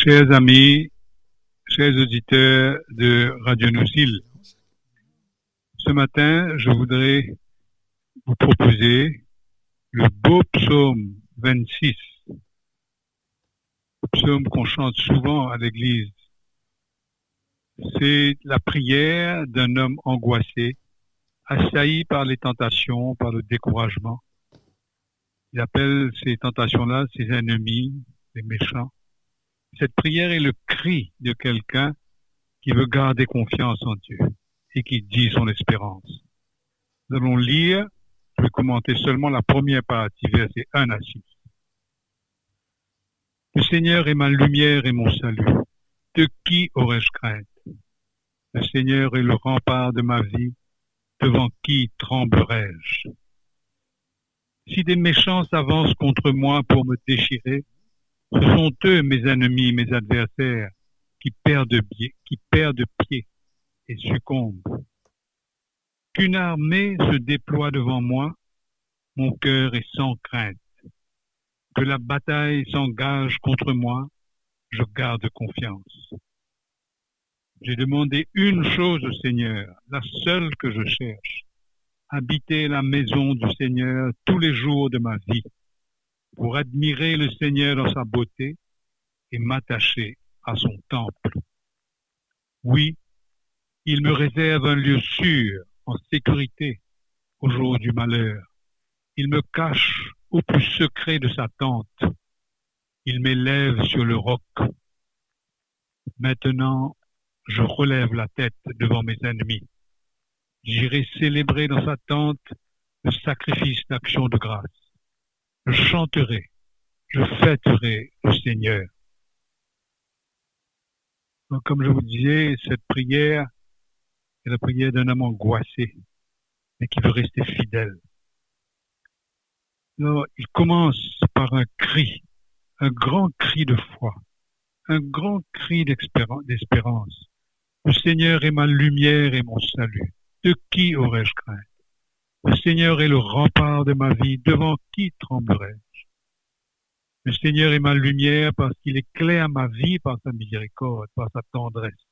Chers amis, chers auditeurs de Radio Nousil, ce matin, je voudrais vous proposer le beau psaume 26, le psaume qu'on chante souvent à l'église. C'est la prière d'un homme angoissé, assailli par les tentations, par le découragement. Il appelle ces tentations-là ses ennemis, les méchants. Cette prière est le cri de quelqu'un qui veut garder confiance en Dieu et qui dit son espérance. Nous allons lire, je vais commenter seulement la première partie, versets 1 à 6. Le Seigneur est ma lumière et mon salut. De qui aurais-je crainte? Le Seigneur est le rempart de ma vie. Devant qui tremblerais-je? Si des méchants s'avancent contre moi pour me déchirer, ce sont eux, mes ennemis, mes adversaires, qui perdent pied et succombent. Qu'une armée se déploie devant moi, mon cœur est sans crainte. Que la bataille s'engage contre moi, je garde confiance. J'ai demandé une chose au Seigneur, la seule que je cherche, habiter la maison du Seigneur tous les jours de ma vie, pour admirer le Seigneur dans sa beauté et m'attacher à son temple. Oui, il me réserve un lieu sûr, en sécurité, au jour du malheur. Il me cache au plus secret de sa tente. Il m'élève sur le roc. Maintenant, je relève la tête devant mes ennemis. J'irai célébrer dans sa tente le sacrifice d'action de grâce. Je chanterai, je fêterai le Seigneur. Donc, comme je vous disais, cette prière est la prière d'un homme angoissé, mais qui veut rester fidèle. Alors, il commence par un cri, un grand cri de foi, un grand cri d'espérance. Le Seigneur est ma lumière et mon salut. De qui aurais-je crainte? Le Seigneur est le rempart de ma vie. Devant qui tremblerais-je? Le Seigneur est ma lumière parce qu'il éclaire ma vie par sa miséricorde, par sa tendresse.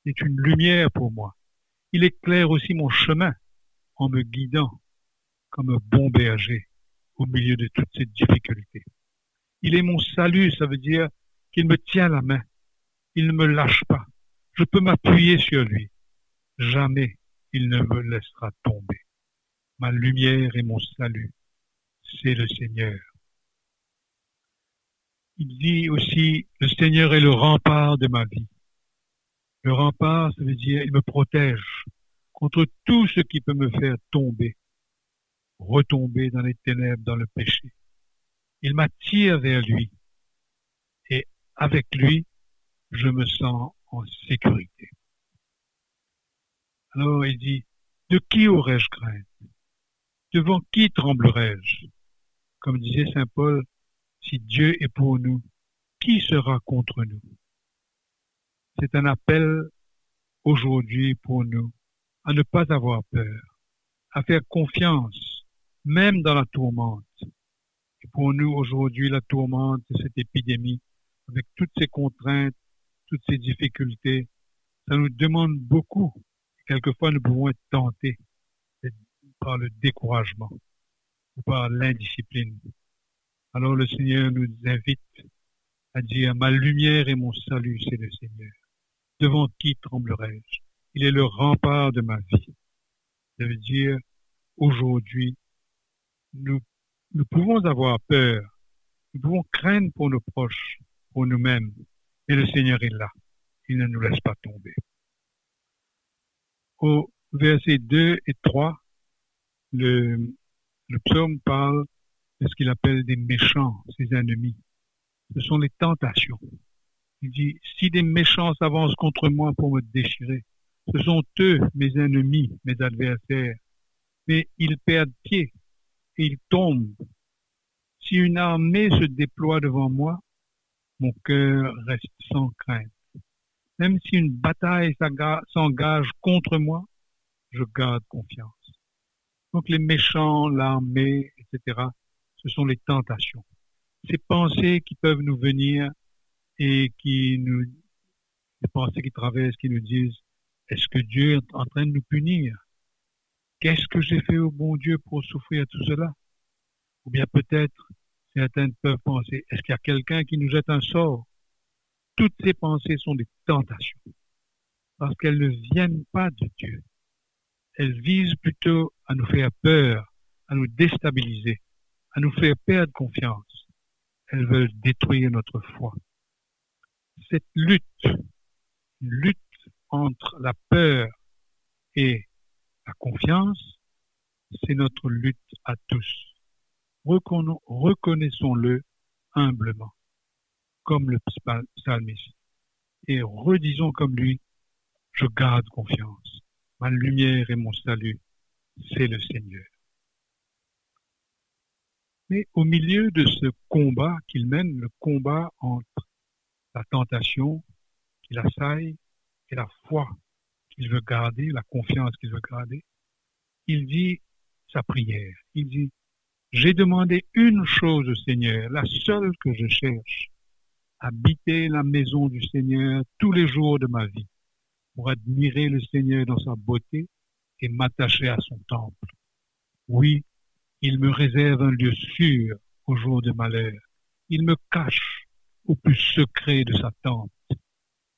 C'est une lumière pour moi. Il éclaire aussi mon chemin en me guidant comme un bon berger au milieu de toutes ces difficultés. Il est mon salut, ça veut dire qu'il me tient la main. Il ne me lâche pas. Je peux m'appuyer sur lui. Jamais il ne me laissera tomber. Ma lumière et mon salut, c'est le Seigneur. Il dit aussi, le Seigneur est le rempart de ma vie. Le rempart, ça veut dire, il me protège contre tout ce qui peut me faire tomber, retomber dans les ténèbres, dans le péché. Il m'attire vers lui et avec lui, je me sens en sécurité. Alors il dit, de qui aurais-je crainte? Devant qui tremblerais-je? Comme disait saint Paul, si Dieu est pour nous, qui sera contre nous? C'est un appel aujourd'hui pour nous à ne pas avoir peur, à faire confiance, même dans la tourmente. Et pour nous aujourd'hui, la tourmente de cette épidémie, avec toutes ces contraintes, toutes ces difficultés, ça nous demande beaucoup. Quelquefois, nous pouvons être tentés par le découragement ou par l'indiscipline. Alors le Seigneur nous invite à dire, ma lumière et mon salut, c'est le Seigneur. Devant qui tremblerais-je? Il est le rempart de ma vie. Ça veut dire, aujourd'hui, nous pouvons avoir peur, nous pouvons craindre pour nos proches, pour nous-mêmes, mais le Seigneur est là. Il ne nous laisse pas tomber. Au verset 2 et 3, le psaume parle de ce qu'il appelle des méchants, ses ennemis. Ce sont les tentations. Il dit, si des méchants s'avancent contre moi pour me déchirer, ce sont eux, mes ennemis, mes adversaires. Mais ils perdent pied et ils tombent. Si une armée se déploie devant moi, mon cœur reste sans crainte. Même si une bataille s'engage contre moi, je garde confiance. Donc les méchants, l'armée, etc., ce sont les tentations. Ces pensées qui peuvent nous venir et des pensées qui traversent, qui nous disent, est-ce que Dieu est en train de nous punir? Qu'est-ce que j'ai fait au bon Dieu pour souffrir tout cela? Ou bien peut-être, certaines peuvent penser, est-ce qu'il y a quelqu'un qui nous jette un sort? Toutes ces pensées sont des tentations, parce qu'elles ne viennent pas de Dieu. Elles visent plutôt à nous faire peur, à nous déstabiliser, à nous faire perdre confiance. Elles veulent détruire notre foi. Cette lutte entre la peur et la confiance, c'est notre lutte à tous. Reconnaissons-le humblement, comme le psalmiste, et redisons comme lui, je garde confiance. Ma lumière et mon salut, c'est le Seigneur. Mais au milieu de ce combat qu'il mène, le combat entre la tentation qui l'assaille et la foi qu'il veut garder, la confiance qu'il veut garder, il dit sa prière. Il dit, j'ai demandé une chose au Seigneur, la seule que je cherche, habiter la maison du Seigneur tous les jours de ma vie, pour admirer le Seigneur dans sa beauté et m'attacher à son temple. Oui, il me réserve un lieu sûr au jour de malheur. Il me cache au plus secret de sa tente.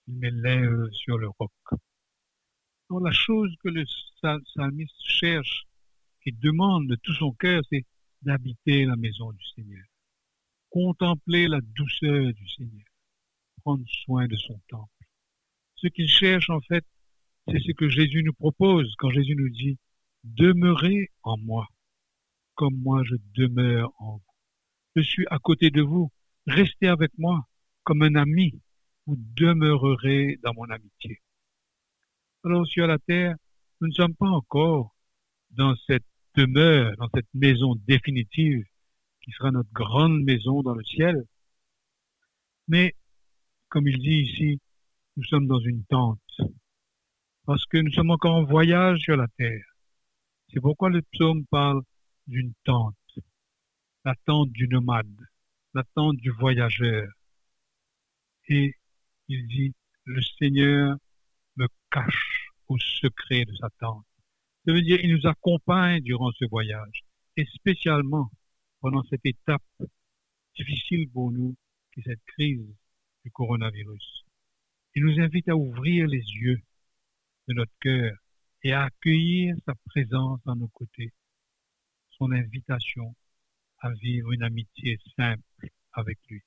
Il m'élève sur le roc. Alors, la chose que le psalmiste cherche et demande de tout son cœur, c'est d'habiter la maison du Seigneur, contempler la douceur du Seigneur, prendre soin de son temple. Ce qu'il cherche, en fait, c'est ce que Jésus nous propose quand Jésus nous dit « Demeurez en moi, comme moi je demeure en vous. Je suis à côté de vous, restez avec moi comme un ami, vous demeurerez dans mon amitié. » Alors sur la terre, nous ne sommes pas encore dans cette demeure, dans cette maison définitive qui sera notre grande maison dans le ciel. Mais, comme il dit ici, nous sommes dans une tente, parce que nous sommes encore en voyage sur la terre. C'est pourquoi le psaume parle d'une tente, la tente du nomade, la tente du voyageur. Et il dit, le Seigneur me cache au secret de sa tente. Ça veut dire qu'il nous accompagne durant ce voyage, et spécialement pendant cette étape difficile pour nous, qui est cette crise du coronavirus. Il nous invite à ouvrir les yeux de notre cœur et à accueillir sa présence à nos côtés, son invitation à vivre une amitié simple avec lui.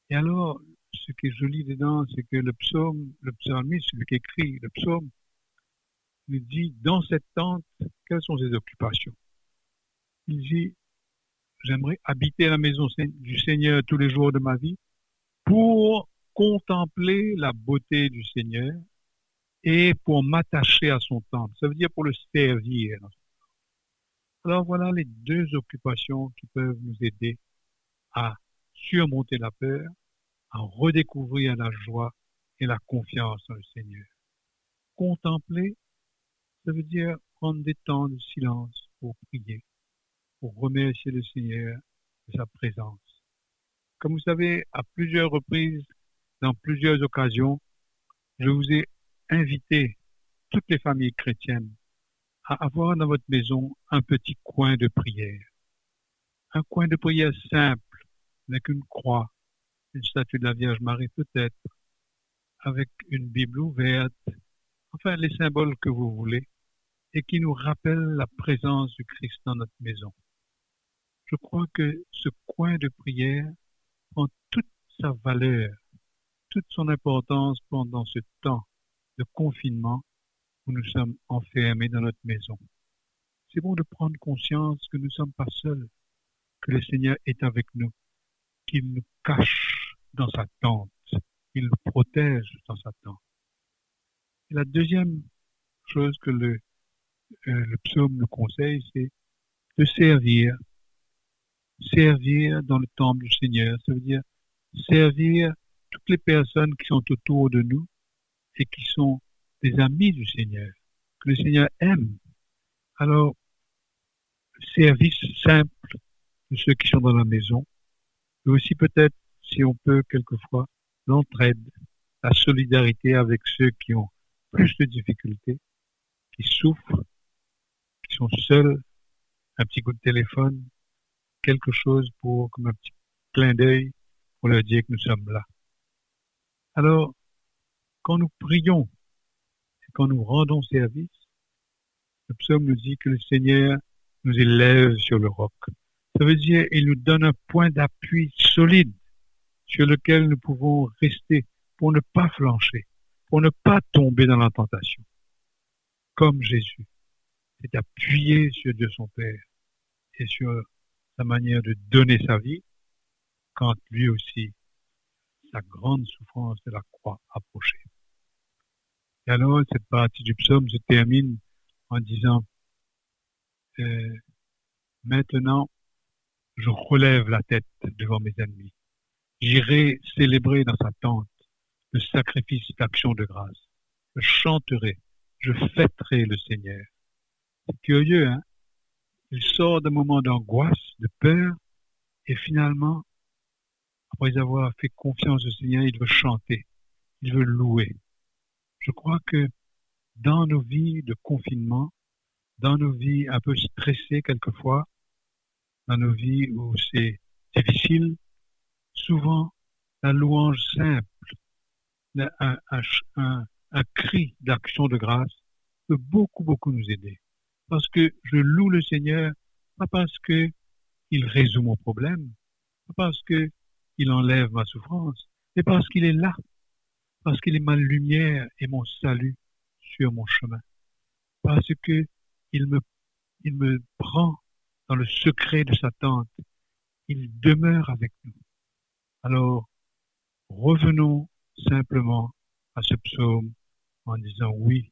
Et alors, ce qui est joli dedans, c'est que le psalmiste, celui qui écrit le psaume, nous dit, dans cette tente, quelles sont ses occupations? Il dit, j'aimerais habiter à la maison du Seigneur tous les jours de ma vie pour contempler la beauté du Seigneur et pour m'attacher à son temple. Ça veut dire pour le servir. Alors voilà les deux occupations qui peuvent nous aider à surmonter la peur, à redécouvrir la joie et la confiance dans le Seigneur. Contempler, ça veut dire prendre des temps de silence pour prier, pour remercier le Seigneur de sa présence. Comme vous savez, à plusieurs reprises, dans plusieurs occasions, je vous ai invité, toutes les familles chrétiennes, à avoir dans votre maison un petit coin de prière. Un coin de prière simple, avec une croix, une statue de la Vierge Marie peut-être, avec une Bible ouverte, enfin les symboles que vous voulez, et qui nous rappellent la présence du Christ dans notre maison. Je crois que ce coin de prière prend toute sa valeur, toute son importance pendant ce temps de confinement où nous sommes enfermés dans notre maison. C'est bon de prendre conscience que nous ne sommes pas seuls, que le Seigneur est avec nous, qu'il nous cache dans sa tente, qu'il nous protège dans sa tente. Et la deuxième chose que le psaume nous conseille, c'est de servir dans le temple du Seigneur. Ça veut dire servir toutes les personnes qui sont autour de nous et qui sont des amis du Seigneur, que le Seigneur aime. Alors, service simple de ceux qui sont dans la maison, mais aussi peut-être si on peut quelquefois, l'entraide, la solidarité avec ceux qui ont plus de difficultés, qui souffrent, qui sont seuls, un petit coup de téléphone, quelque chose pour, comme un petit clin d'œil, pour leur dire que nous sommes là. Alors, quand nous prions, et quand nous rendons service, le psaume nous dit que le Seigneur nous élève sur le roc. Ça veut dire qu'il nous donne un point d'appui solide sur lequel nous pouvons rester pour ne pas flancher, pour ne pas tomber dans la tentation. Comme Jésus s'est appuyé sur Dieu son Père et sur sa manière de donner sa vie, quand lui aussi, sa grande souffrance de la croix approchait. Et alors, cette partie du psaume se termine en disant maintenant, je relève la tête devant mes ennemis. J'irai célébrer dans sa tente le sacrifice d'action de grâce. Je chanterai, je fêterai le Seigneur. C'est curieux, hein? Il sort d'un moment d'angoisse, de peur, et finalement, après avoir fait confiance au Seigneur, il veut chanter, il veut louer. Je crois que dans nos vies de confinement, dans nos vies un peu stressées quelquefois, dans nos vies où c'est difficile, souvent la louange simple, un cri d'action de grâce peut beaucoup nous aider. Parce que je loue le Seigneur, pas parce que il résout mon problème, pas parce que il enlève ma souffrance, mais parce qu'il est là, parce qu'il est ma lumière et mon salut sur mon chemin, parce que il me, il me prend dans le secret de sa tente, il demeure avec nous. Alors, revenons simplement à ce psaume en disant oui,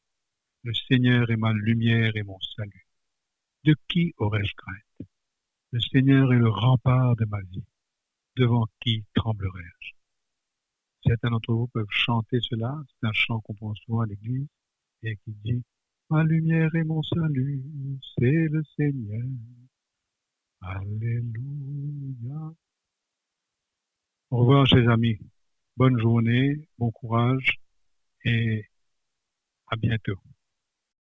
le Seigneur est ma lumière et mon salut. De qui aurais-je crainte? Le Seigneur est le rempart de ma vie. Devant qui tremblerais-je? Certains d'entre vous peuvent chanter cela. C'est un chant qu'on prend souvent à l'église et qui dit ma lumière et mon salut, c'est le Seigneur. Alléluia. Au revoir, chers amis. Bonne journée, bon courage et à bientôt.